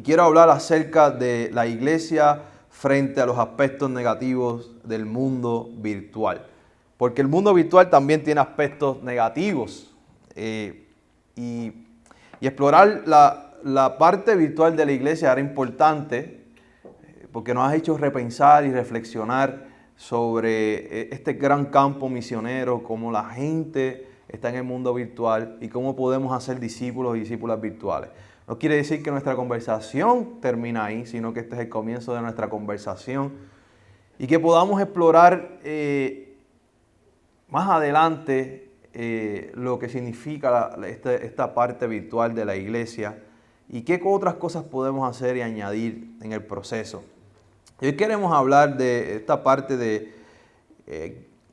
quiero hablar acerca de la iglesia frente a los aspectos negativos del mundo virtual. Porque el mundo virtual también tiene aspectos negativos. Y explorar la parte virtual de la iglesia era importante porque nos ha hecho repensar y reflexionar sobre este gran campo misionero, cómo la gente está en el mundo virtual y cómo podemos hacer discípulos y discípulas virtuales. No quiere decir que nuestra conversación termina ahí, sino que este es el comienzo de nuestra conversación y que podamos explorar más adelante lo que significa esta parte virtual de la iglesia y qué otras cosas podemos hacer y añadir en el proceso. Y hoy queremos hablar de esta parte de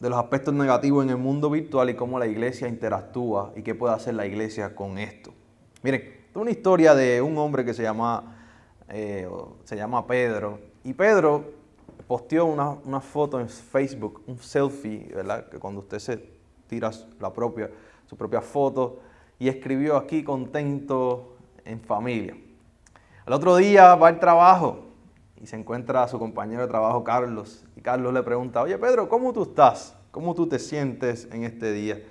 los aspectos negativos en el mundo virtual y cómo la iglesia interactúa y qué puede hacer la iglesia con esto. Miren, es una historia de un hombre que se llama Pedro. Y Pedro posteó una foto en Facebook, un selfie, ¿verdad? Que cuando usted se tira su propia foto, y escribió aquí contento en familia. Al otro día va al trabajo y se encuentra a su compañero de trabajo Carlos. Y Carlos le pregunta, oye Pedro, ¿cómo tú estás? ¿Cómo tú te sientes en este día?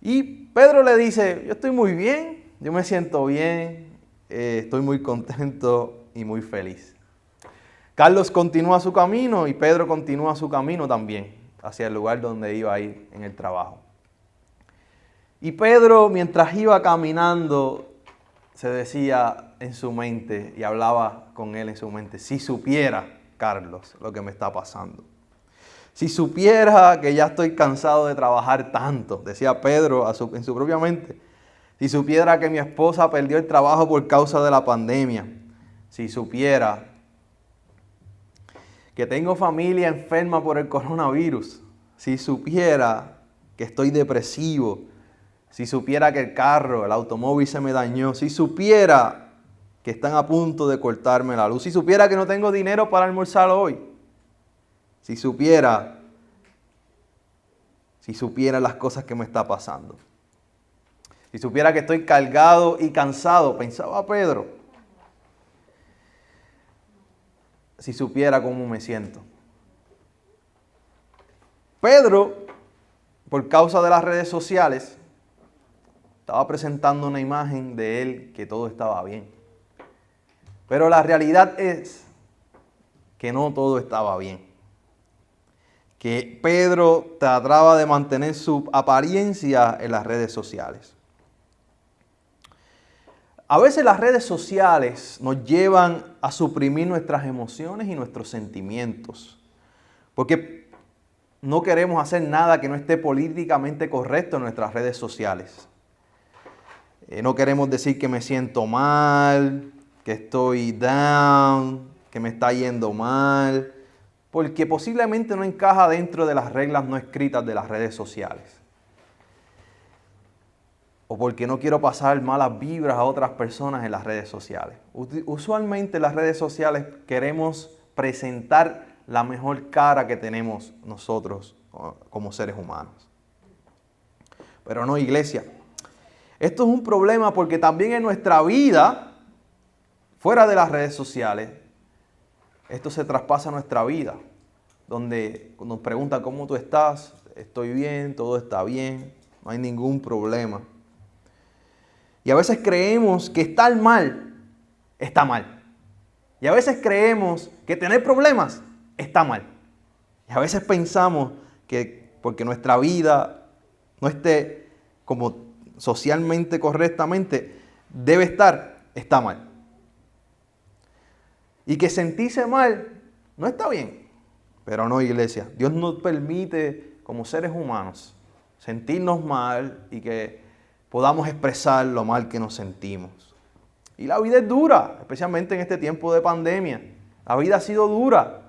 Y Pedro le dice, yo estoy muy bien, yo me siento bien, estoy muy contento y muy feliz. Carlos continúa su camino y Pedro continúa su camino también hacia el lugar donde iba a ir en el trabajo. Y Pedro, mientras iba caminando, se decía en su mente y hablaba con él en su mente, si supiera, Carlos, lo que me está pasando. Si supiera que ya estoy cansado de trabajar tanto, decía Pedro en su propia mente. Si supiera que mi esposa perdió el trabajo por causa de la pandemia. Si supiera que tengo familia enferma por el coronavirus. Si supiera que estoy depresivo. Si supiera que el automóvil se me dañó. Si supiera que están a punto de cortarme la luz. Si supiera que no tengo dinero para almorzar hoy. Si supiera las cosas que me está pasando. Si supiera que estoy cargado y cansado, pensaba Pedro. Si supiera cómo me siento. Pedro, por causa de las redes sociales, estaba presentando una imagen de él que todo estaba bien. Pero la realidad es que no todo estaba bien. Que Pedro trataba de mantener su apariencia en las redes sociales. A veces las redes sociales nos llevan a suprimir nuestras emociones y nuestros sentimientos. Porque no queremos hacer nada que no esté políticamente correcto en nuestras redes sociales. No queremos decir que me siento mal, que estoy down, que me está yendo mal, porque posiblemente no encaja dentro de las reglas no escritas de las redes sociales. O porque no quiero pasar malas vibras a otras personas en las redes sociales. Usualmente en las redes sociales queremos presentar la mejor cara que tenemos nosotros como seres humanos. Pero no, iglesia. Esto es un problema porque también en nuestra vida, fuera de las redes sociales, esto se traspasa a nuestra vida. Donde nos preguntan cómo tú estás, estoy bien, todo está bien, no hay ningún problema. Y a veces creemos que estar mal está mal. Y a veces creemos que tener problemas está mal. Y a veces pensamos que porque nuestra vida no esté como socialmente correctamente debe estar, está mal. Y que sentirse mal no está bien. Pero no, iglesia. Dios nos permite como seres humanos sentirnos mal y que podamos expresar lo mal que nos sentimos. Y la vida es dura, especialmente en este tiempo de pandemia. La vida ha sido dura.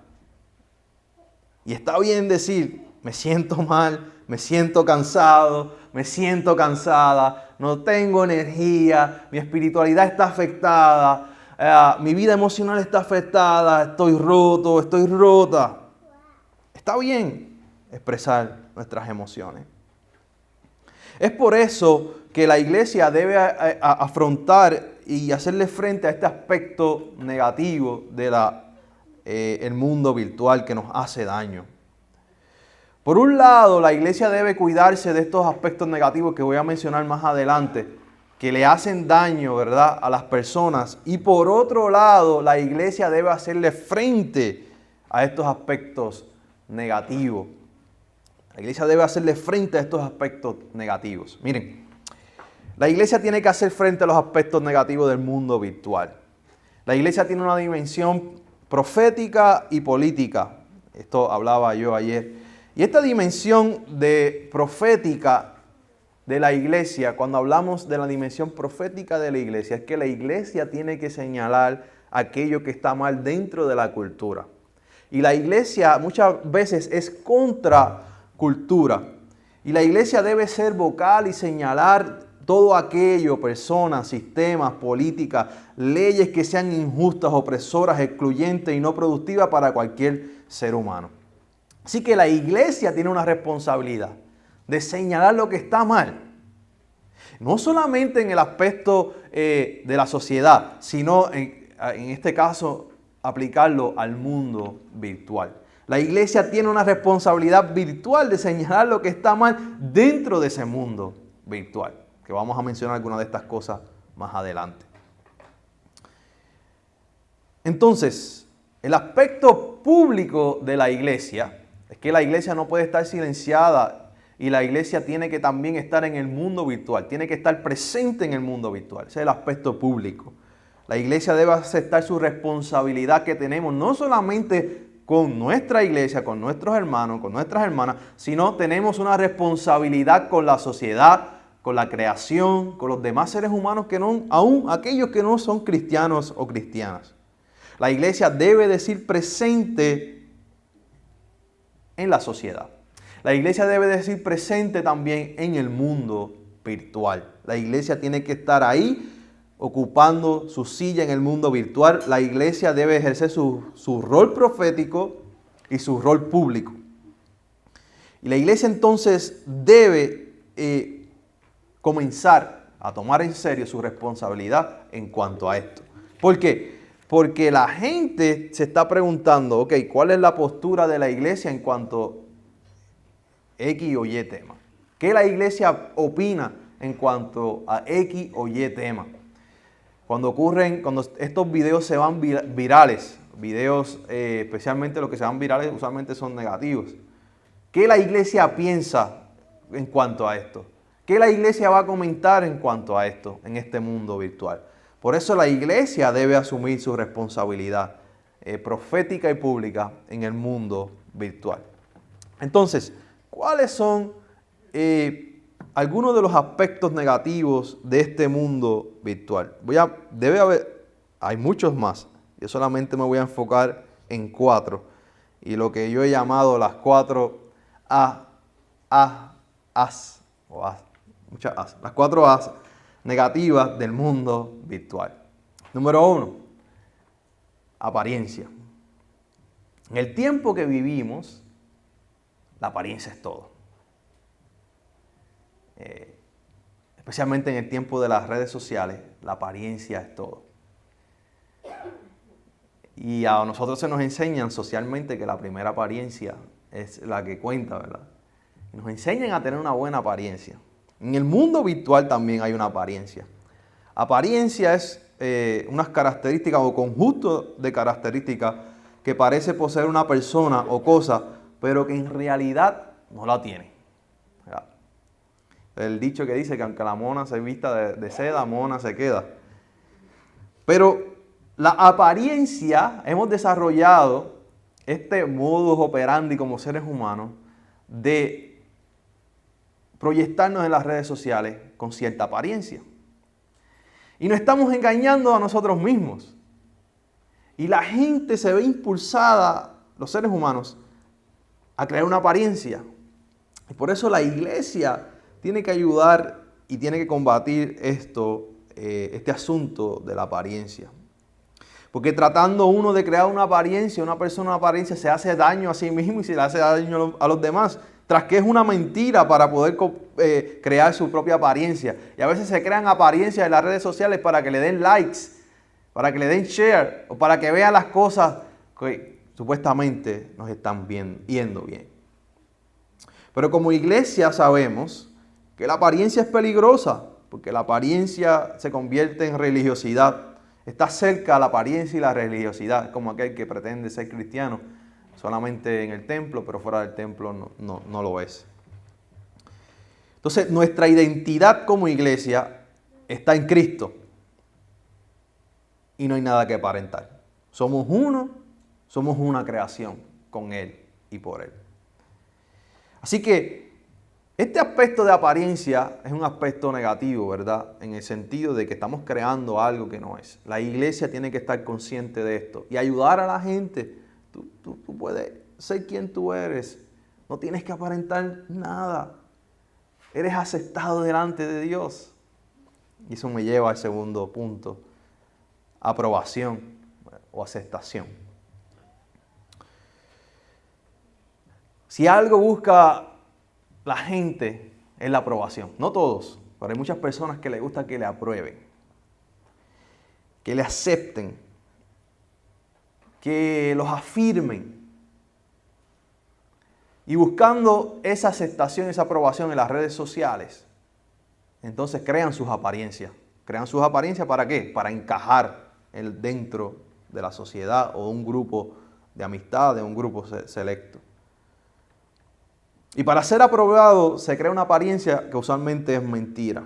Y está bien decir, me siento mal, me siento cansado, me siento cansada, no tengo energía, mi espiritualidad está afectada, mi vida emocional está afectada, estoy roto, estoy rota. Está bien expresar nuestras emociones. Es por eso que la iglesia debe afrontar y hacerle frente a este aspecto negativo el mundo virtual que nos hace daño. Por un lado, la iglesia debe cuidarse de estos aspectos negativos que voy a mencionar más adelante, que le hacen daño, ¿verdad?, a las personas. Y por otro lado, la iglesia debe hacerle frente a estos aspectos negativos. La iglesia debe hacerle frente a estos aspectos negativos. Miren, la iglesia tiene que hacer frente a los aspectos negativos del mundo virtual. La iglesia tiene una dimensión profética y política. Esto hablaba yo ayer. Y esta dimensión profética de la iglesia, cuando hablamos de la dimensión profética de la iglesia, es que la iglesia tiene que señalar aquello que está mal dentro de la cultura. Y la iglesia muchas veces es contra cultura. Y la iglesia debe ser vocal y señalar todo aquello, personas, sistemas, políticas, leyes que sean injustas, opresoras, excluyentes y no productivas para cualquier ser humano. Así que la iglesia tiene una responsabilidad de señalar lo que está mal. No solamente en el aspecto de la sociedad, sino en este caso aplicarlo al mundo virtual. La iglesia tiene una responsabilidad virtual de señalar lo que está mal dentro de ese mundo virtual, que vamos a mencionar algunas de estas cosas más adelante. Entonces, el aspecto público de la iglesia es que la iglesia no puede estar silenciada y la iglesia tiene que también estar en el mundo virtual, tiene que estar presente en el mundo virtual. Ese es el aspecto público. La iglesia debe aceptar su responsabilidad que tenemos, no solamente con nuestra iglesia, con nuestros hermanos, con nuestras hermanas, sino tenemos una responsabilidad con la sociedad, con la creación, con los demás seres humanos, aún aquellos que no son cristianos o cristianas. La iglesia debe decir presente en la sociedad. La iglesia debe decir presente también en el mundo virtual. La iglesia tiene que estar ahí ocupando su silla en el mundo virtual. La iglesia debe ejercer su rol profético y su rol público. Y la iglesia entonces debe comenzar a tomar en serio su responsabilidad en cuanto a esto. ¿Por qué? Porque la gente se está preguntando, ok, ¿cuál es la postura de la iglesia en cuanto a X o Y tema? ¿Qué la iglesia opina en cuanto a X o Y tema? Cuando estos videos se van virales, videos especialmente los que se van virales usualmente son negativos. ¿Qué la iglesia piensa en cuanto a esto? ¿Qué la iglesia va a comentar en cuanto a esto en este mundo virtual? Por eso la iglesia debe asumir su responsabilidad profética y pública en el mundo virtual. Entonces, ¿cuáles son algunos de los aspectos negativos de este mundo virtual? Hay muchos más. Yo solamente me voy a enfocar en 4. Y lo que yo he llamado las 4 las 4 A's negativas del mundo virtual. Número 1, apariencia. En el tiempo que vivimos, la apariencia es todo. Especialmente en el tiempo de las redes sociales, la apariencia es todo. Y a nosotros se nos enseñan socialmente que la primera apariencia es la que cuenta, ¿verdad? Nos enseñan a tener una buena apariencia. En el mundo virtual también hay una apariencia. Apariencia es unas características o conjunto de características que parece poseer una persona o cosa, pero que en realidad no la tiene. ¿Verdad? El dicho que dice que aunque la mona se vista de seda, mona se queda. Pero la apariencia, hemos desarrollado este modus operandi como seres humanos de proyectarnos en las redes sociales con cierta apariencia. Y nos estamos engañando a nosotros mismos. Y la gente se ve impulsada, los seres humanos, a crear una apariencia. Y por eso la iglesia tiene que ayudar y tiene que combatir este asunto de la apariencia. Porque tratando uno de crear una apariencia, una persona una apariencia, se hace daño a sí mismo y se le hace daño a los demás. tras que es una mentira para poder crear su propia apariencia. Y a veces se crean apariencias en las redes sociales para que le den likes, para que le den share o para que vean las cosas que supuestamente nos están yendo bien. Pero como iglesia sabemos que la apariencia es peligrosa, porque la apariencia se convierte en religiosidad. Está cerca la apariencia y la religiosidad, como aquel que pretende ser cristiano solamente en el templo, pero fuera del templo no lo es. Entonces, nuestra identidad como iglesia está en Cristo y no hay nada que aparentar. Somos uno, somos una creación con Él y por Él. Así que este aspecto de apariencia es un aspecto negativo, ¿verdad? En el sentido de que estamos creando algo que no es. La iglesia tiene que estar consciente de esto y ayudar a la gente. Tú puedes ser quien tú eres. No tienes que aparentar nada. Eres aceptado delante de Dios. Y eso me lleva al segundo punto. Aprobación o aceptación. Si algo busca la gente es la aprobación. No todos, pero hay muchas personas que les gusta que le aprueben, que le acepten, que los afirmen. Y buscando esa aceptación, esa aprobación en las redes sociales, entonces crean sus apariencias. ¿Crean sus apariencias para qué? Para encajar dentro de la sociedad o de un grupo de amistad, de un grupo selecto. Y para ser aprobado se crea una apariencia que usualmente es mentira.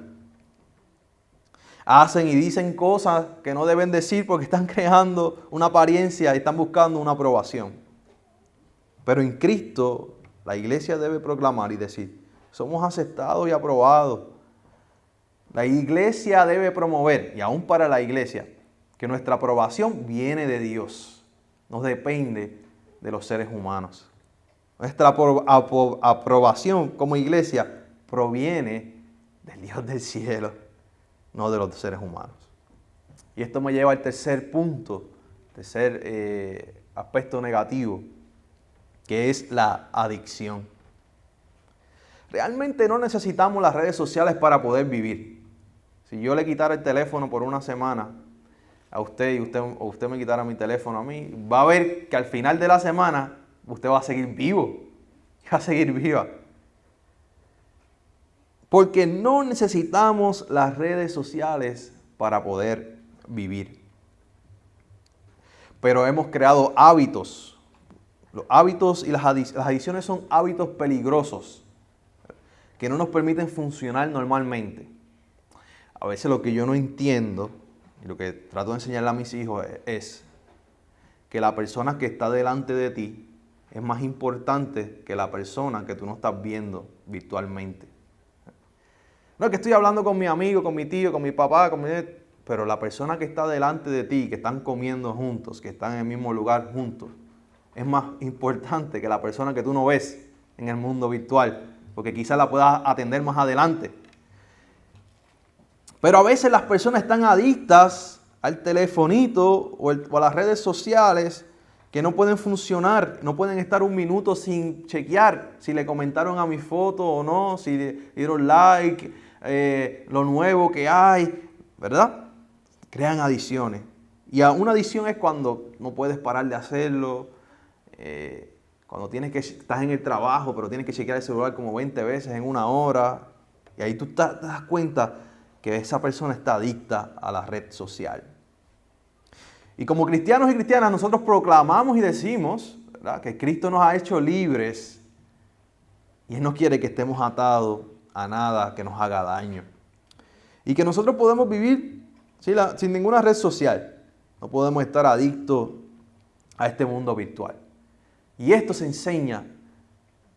Hacen y dicen cosas que no deben decir porque están creando una apariencia y están buscando una aprobación. Pero en Cristo la iglesia debe proclamar y decir, somos aceptados y aprobados. La iglesia debe promover, y aún para la iglesia, que nuestra aprobación viene de Dios. No depende de los seres humanos. Nuestra aprobación como iglesia proviene del Dios del cielo, no de los seres humanos. Y esto me lleva al tercer punto, tercer aspecto negativo, que es la adicción. Realmente no necesitamos las redes sociales para poder vivir. Si yo le quitara el teléfono por una semana a usted y usted me quitara mi teléfono a mí, va a ver que al final de la semana usted va a seguir vivo, va a seguir viva. Porque no necesitamos las redes sociales para poder vivir. Pero hemos creado hábitos. Los hábitos y las adicciones son hábitos peligrosos que no nos permiten funcionar normalmente. A veces lo que yo no entiendo y lo que trato de enseñarle a mis hijos es que la persona que está delante de ti es más importante que la persona que tú no estás viendo virtualmente. No es que estoy hablando con mi amigo, con mi tío, con mi papá, pero la persona que está delante de ti, que están comiendo juntos, que están en el mismo lugar juntos, es más importante que la persona que tú no ves en el mundo virtual, porque quizás la puedas atender más adelante. Pero a veces las personas están adictas al telefonito o a las redes sociales que no pueden funcionar, no pueden estar un minuto sin chequear si le comentaron a mi foto o no, si le dieron like, lo nuevo que hay, ¿verdad? Crean adicciones. Y una adicción es cuando no puedes parar de hacerlo, cuando estás en el trabajo, pero tienes que chequear el celular como 20 veces en una hora, y ahí tú te das cuenta que esa persona está adicta a la red social. Y como cristianos y cristianas nosotros proclamamos y decimos, ¿verdad?, que Cristo nos ha hecho libres y Él no quiere que estemos atados a nada que nos haga daño. Y que nosotros podemos vivir sin ninguna red social. No podemos estar adictos a este mundo virtual. Y esto se enseña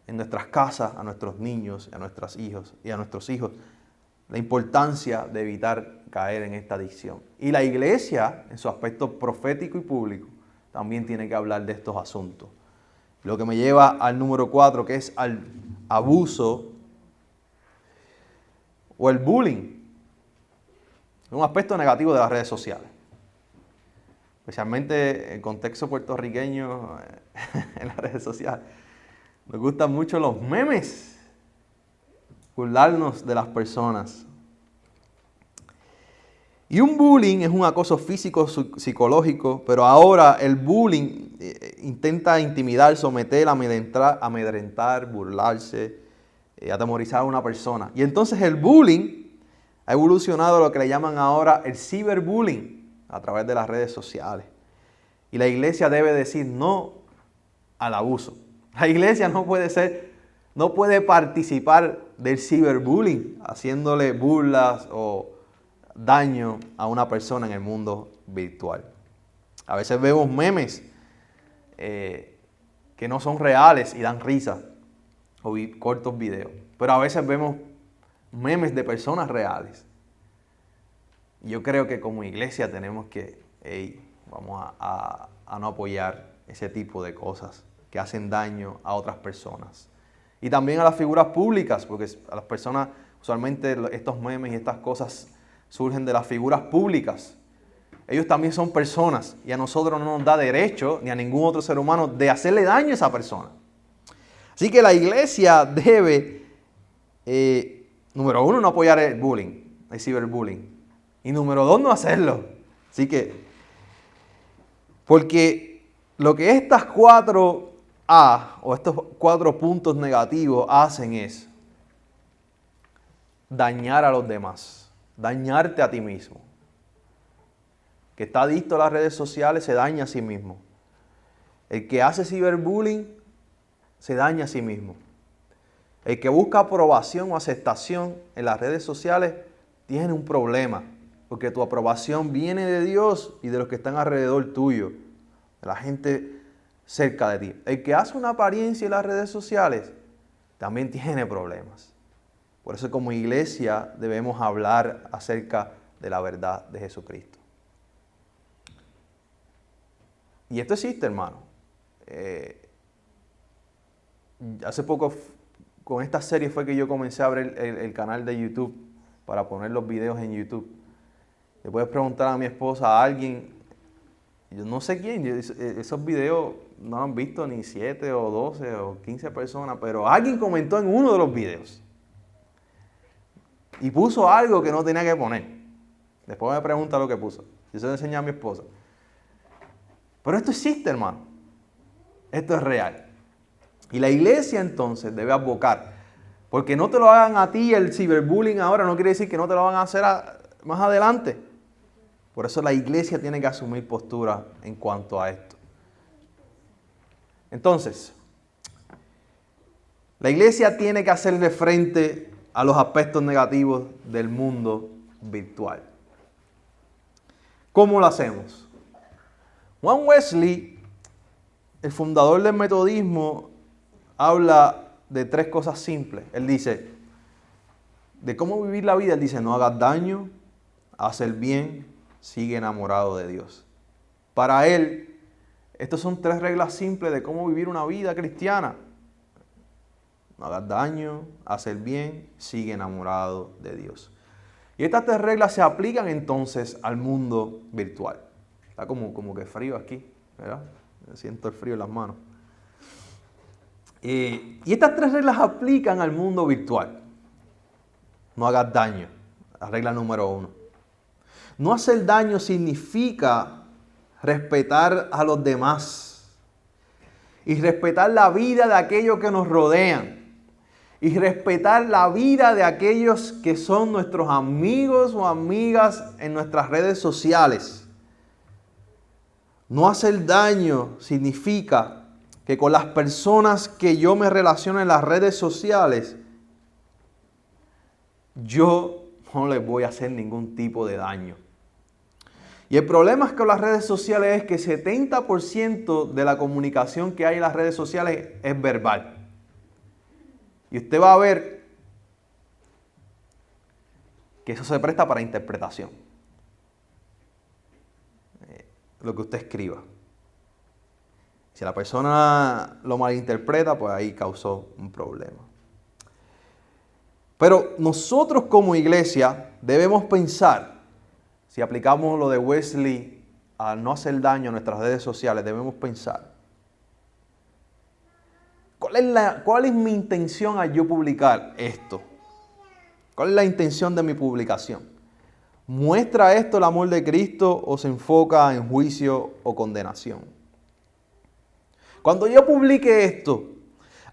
en nuestras casas, a nuestros niños, a nuestros hijos y a nuestros hijos, la importancia de evitar caer en esta adicción. Y la iglesia, en su aspecto profético y público, también tiene que hablar de estos asuntos. Lo que me lleva al número 4, que es al abuso o el bullying. Un aspecto negativo de las redes sociales. Especialmente en el contexto puertorriqueño en las redes sociales. Nos gustan mucho los memes. Burlarnos de las personas. Y un bullying es un acoso físico, psicológico, pero ahora el bullying intenta intimidar, someter, amedrentar, burlarse, atemorizar a una persona. Y entonces el bullying ha evolucionado a lo que le llaman ahora el ciberbullying a través de las redes sociales. Y la iglesia debe decir no al abuso. La iglesia no puede participar del ciberbullying, haciéndole burlas o daño a una persona en el mundo virtual. A veces vemos memes que no son reales y dan risa, o cortos videos. Pero a veces vemos memes de personas reales. Yo creo que como iglesia tenemos que, vamos a no apoyar ese tipo de cosas que hacen daño a otras personas. Y también a las figuras públicas, porque a las personas, usualmente estos memes y estas cosas surgen de las figuras públicas. Ellos también son personas y a nosotros no nos da derecho, ni a ningún otro ser humano, de hacerle daño a esa persona. Así que la iglesia debe, número uno, no apoyar el bullying, el ciberbullying. Y número dos, no hacerlo. Así que, porque lo que estas 4A o estos 4 puntos negativos hacen es dañar a los demás. Dañarte a ti mismo. Que está adicto a las redes sociales se daña a sí mismo. El que hace ciberbullying se daña a sí mismo. El que busca aprobación o aceptación en las redes sociales tiene un problema. Porque tu aprobación viene de Dios y de los que están alrededor tuyo. De la gente cerca de ti. El que hace una apariencia en las redes sociales también tiene problemas. Por eso como iglesia debemos hablar acerca de la verdad de Jesucristo. Y esto existe, hermano. Hace poco con esta serie fue que yo comencé a abrir el canal de YouTube para poner los videos en YouTube. Le puedes preguntar a mi esposa, a alguien, yo no sé quién, esos videos no han visto ni 7 o 12 o 15 personas, pero alguien comentó en uno de los videos. Y puso algo que no tenía que poner. Después me pregunta lo que puso. Yo se lo enseñé a mi esposa. Pero esto existe, hermano. Esto es real. Y la iglesia entonces debe advocar. Porque no te lo hagan a ti el ciberbullying ahora, no quiere decir que no te lo van a hacer más adelante. Por eso la iglesia tiene que asumir postura en cuanto a esto. Entonces, la iglesia tiene que hacerle frente a los aspectos negativos del mundo virtual. ¿Cómo lo hacemos? Juan Wesley, el fundador del metodismo, habla de 3 cosas simples. Él dice, de cómo vivir la vida, él dice, no hagas daño, haz el bien, sigue enamorado de Dios. Para él, estas son 3 reglas simples de cómo vivir una vida cristiana. No hagas daño, haz el bien, sigue enamorado de Dios. Y estas 3 reglas se aplican entonces al mundo virtual. Está como que frío aquí, ¿verdad? Siento el frío en las manos. Y estas 3 reglas aplican al mundo virtual. No hagas daño, la regla número 1. No hacer daño significa respetar a los demás y respetar la vida de aquellos que nos rodean. Y respetar la vida de aquellos que son nuestros amigos o amigas en nuestras redes sociales. No hacer daño significa que con las personas que yo me relaciono en las redes sociales, yo no les voy a hacer ningún tipo de daño. Y el problema es con las redes sociales es que 70% de la comunicación que hay en las redes sociales es verbal. Y usted va a ver que eso se presta para interpretación. Lo que usted escriba. Si la persona lo malinterpreta, pues ahí causó un problema. Pero nosotros como iglesia debemos pensar, si aplicamos lo de Wesley a no hacer daño a nuestras redes sociales, debemos pensar, ¿Cuál es mi intención al yo publicar esto? ¿Cuál es la intención de mi publicación? ¿Muestra esto el amor de Cristo o se enfoca en juicio o condenación? Cuando yo publique esto,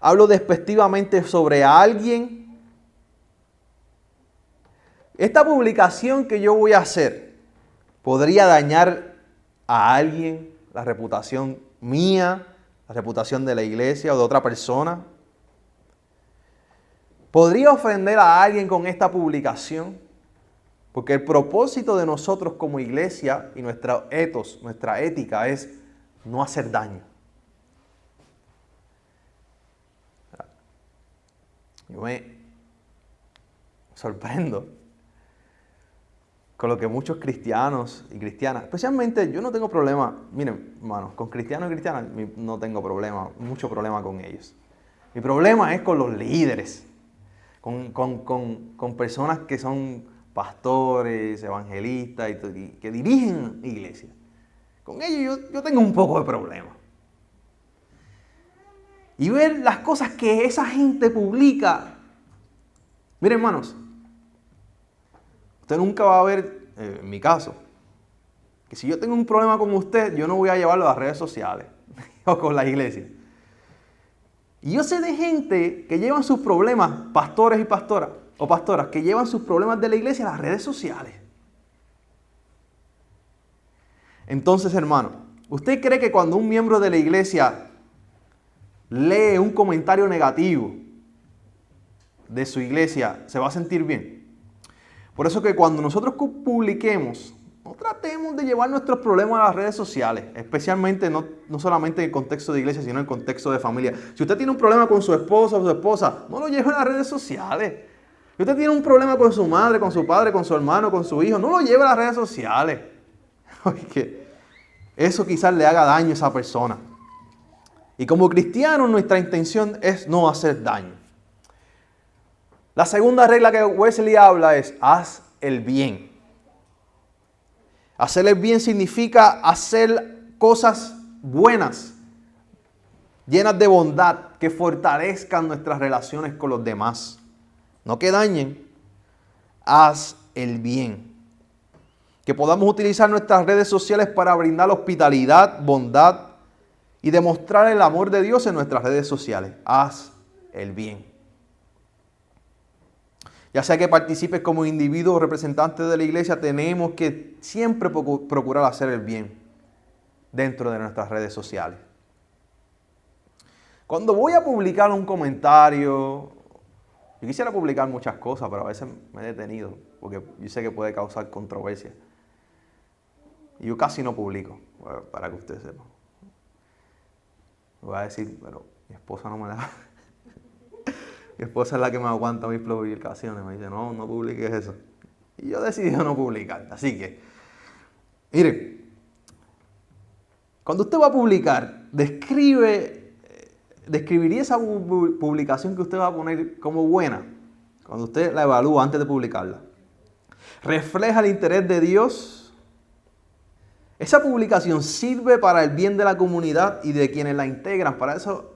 ¿hablo despectivamente sobre alguien? Esta publicación que yo voy a hacer podría dañar a alguien, la reputación mía, la reputación de la iglesia o de otra persona. ¿Podría ofender a alguien con esta publicación? Porque el propósito de nosotros como iglesia y nuestra ethos, nuestra ética es no hacer daño. Yo me sorprendo con lo que muchos cristianos y cristianas, especialmente yo no tengo problema, miren hermanos, con cristianos y cristianas no tengo mucho problema con ellos. Mi problema es con los líderes, con personas que son pastores, evangelistas y que dirigen iglesias. Con ellos yo tengo un poco de problema. Y ver las cosas que esa gente publica. Miren, hermanos, usted nunca va a ver, en mi caso, que si yo tengo un problema con usted, yo no voy a llevarlo a las redes sociales o con la iglesia. Y yo sé de gente que llevan sus problemas, pastores y pastoras, o pastoras, que llevan sus problemas de la iglesia a las redes sociales. Entonces, hermano, ¿usted cree que cuando un miembro de la iglesia lee un comentario negativo de su iglesia, se va a sentir bien? Por eso que cuando nosotros publiquemos, no tratemos de llevar nuestros problemas a las redes sociales, especialmente no solamente en el contexto de iglesia, sino en el contexto de familia. Si usted tiene un problema con su esposo o su esposa, no lo lleve a las redes sociales. Si usted tiene un problema con su madre, con su padre, con su hermano, con su hijo, no lo lleve a las redes sociales. Porque eso quizás le haga daño a esa persona. Y como cristianos, nuestra intención es no hacer daño. La segunda regla que Wesley habla es: haz el bien. Hacer el bien significa hacer cosas buenas, llenas de bondad, que fortalezcan nuestras relaciones con los demás. No que dañen. Haz el bien. Que podamos utilizar nuestras redes sociales para brindar hospitalidad, bondad y demostrar el amor de Dios en nuestras redes sociales. Haz el bien. Ya sea que participes como individuo o representante de la iglesia, tenemos que siempre procurar hacer el bien dentro de nuestras redes sociales. Cuando voy a publicar un comentario, yo quisiera publicar muchas cosas, pero a veces me he detenido porque yo sé que puede causar controversia. Y yo casi no publico, para que ustedes sepan. Me voy a decir, pero mi esposa no me da. Mi esposa es la que me aguanta mis publicaciones. Me dice, no publiques eso. Y yo decidí no publicar. Así que, miren, cuando usted va a publicar, describiría esa publicación que usted va a poner como buena, cuando usted la evalúa antes de publicarla. ¿Refleja el interés de Dios? Esa publicación sirve para el bien de la comunidad y de quienes la integran. Para eso,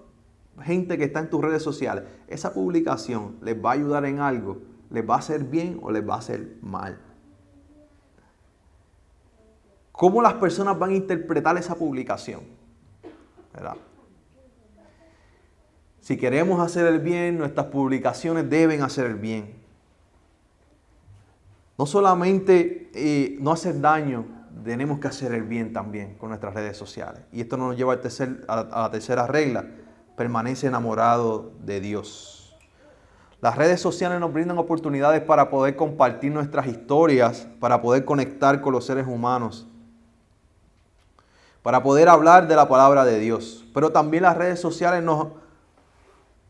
gente que está en tus redes sociales, esa publicación les va a ayudar en algo, les va a hacer bien o les va a hacer mal. ¿Cómo las personas van a interpretar esa publicación? ¿Verdad? Si queremos hacer el bien, nuestras publicaciones deben hacer el bien. No solamente no hacer daño, tenemos que hacer el bien también con nuestras redes sociales. Y esto nos lleva a la tercera regla: permanece enamorado de Dios. Las redes sociales nos brindan oportunidades para poder compartir nuestras historias, para poder conectar con los seres humanos, para poder hablar de la palabra de Dios. Pero también las redes sociales nos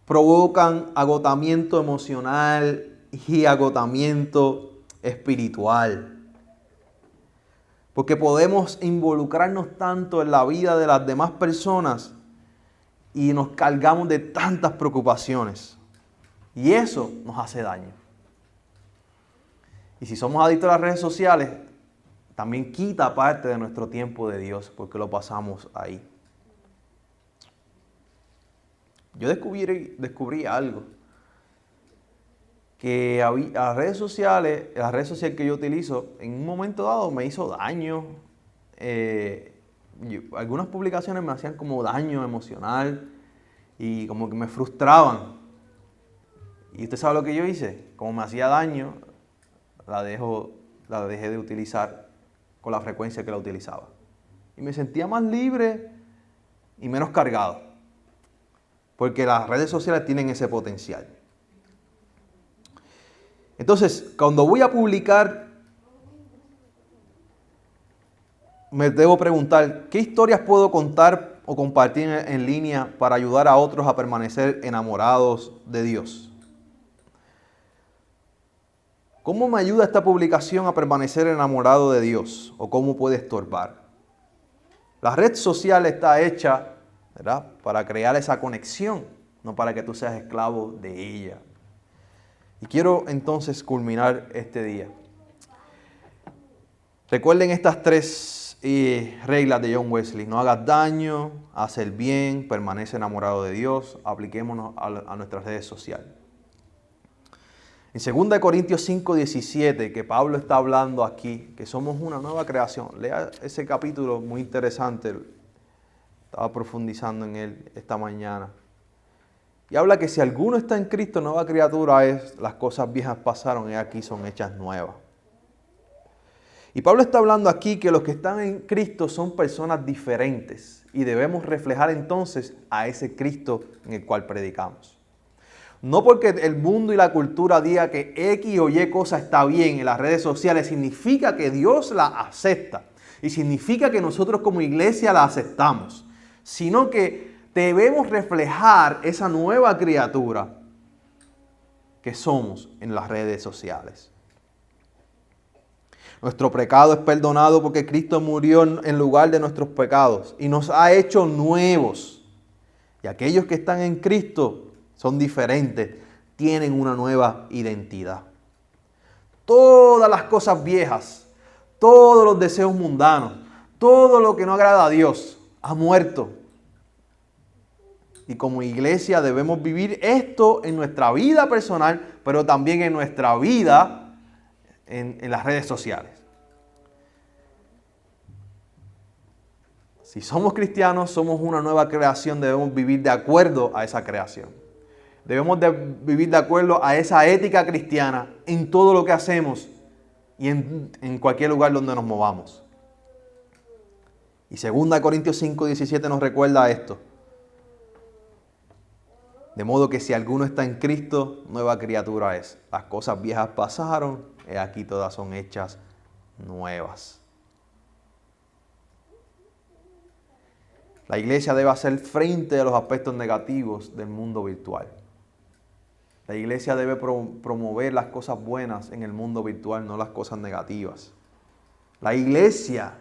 provocan agotamiento emocional y agotamiento espiritual. Porque podemos involucrarnos tanto en la vida de las demás personas y nos cargamos de tantas preocupaciones. Y eso nos hace daño. Y si somos adictos a las redes sociales, también quita parte de nuestro tiempo de Dios porque lo pasamos ahí. yo descubrí algo. Que las redes sociales, la red social que yo utilizo, en un momento dado me hizo daño. Algunas publicaciones me hacían como daño emocional y como que me frustraban. Y usted sabe lo que yo hice, como me hacía daño, la dejé de utilizar con la frecuencia que la utilizaba. Y me sentía más libre y menos cargado, porque las redes sociales tienen ese potencial. Entonces, cuando voy a publicar, me debo preguntar, ¿qué historias puedo contar o compartir en línea para ayudar a otros a permanecer enamorados de Dios? ¿Cómo me ayuda esta publicación a permanecer enamorado de Dios? ¿O cómo puede estorbar? La red social está hecha, ¿verdad?, para crear esa conexión, no para que tú seas esclavo de ella. Y quiero entonces culminar este día. Recuerden estas 3 reglas de John Wesley. No hagas daño, haz el bien, permanece enamorado de Dios. Apliquémonos a nuestras redes sociales. En 2 Corintios 5:17, que Pablo está hablando aquí, que somos una nueva creación. Lea ese capítulo muy interesante. Estaba profundizando en él esta mañana. Y habla que si alguno está en Cristo, nueva criatura es, las cosas viejas pasaron y aquí son hechas nuevas. Y Pablo está hablando aquí que los que están en Cristo son personas diferentes y debemos reflejar entonces a ese Cristo en el cual predicamos. No porque el mundo y la cultura diga que X o Y cosa está bien en las redes sociales, significa que Dios la acepta y significa que nosotros como iglesia la aceptamos, sino que debemos reflejar esa nueva criatura que somos en las redes sociales. Nuestro pecado es perdonado porque Cristo murió en lugar de nuestros pecados y nos ha hecho nuevos. Y aquellos que están en Cristo son diferentes, tienen una nueva identidad. Todas las cosas viejas, todos los deseos mundanos, todo lo que no agrada a Dios ha muerto. Y como iglesia debemos vivir esto en nuestra vida personal, pero también en nuestra vida en las redes sociales. Si somos cristianos, somos una nueva creación, debemos vivir de acuerdo a esa creación. Debemos de vivir de acuerdo a esa ética cristiana en todo lo que hacemos y en cualquier lugar donde nos movamos. Y 2 Corintios 5:17 nos recuerda esto. De modo que si alguno está en Cristo, nueva criatura es. Las cosas viejas pasaron, y aquí todas son hechas nuevas. La iglesia debe hacer frente a los aspectos negativos del mundo virtual. La iglesia debe promover las cosas buenas en el mundo virtual, no las cosas negativas. La iglesia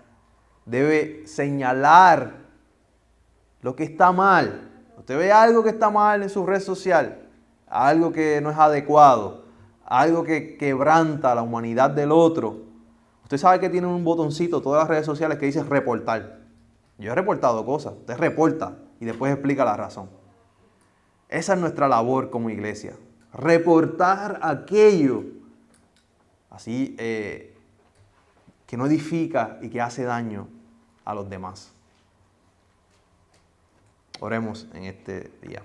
debe señalar lo que está mal. Usted ve algo que está mal en su red social, algo que no es adecuado, algo que quebranta la humanidad del otro. Usted sabe que tiene un botoncito todas las redes sociales que dice reportar. Yo he reportado cosas, usted reporta y después explica la razón. Esa es nuestra labor como iglesia. Reportar aquello así que no edifica y que hace daño a los demás. Oremos en este día.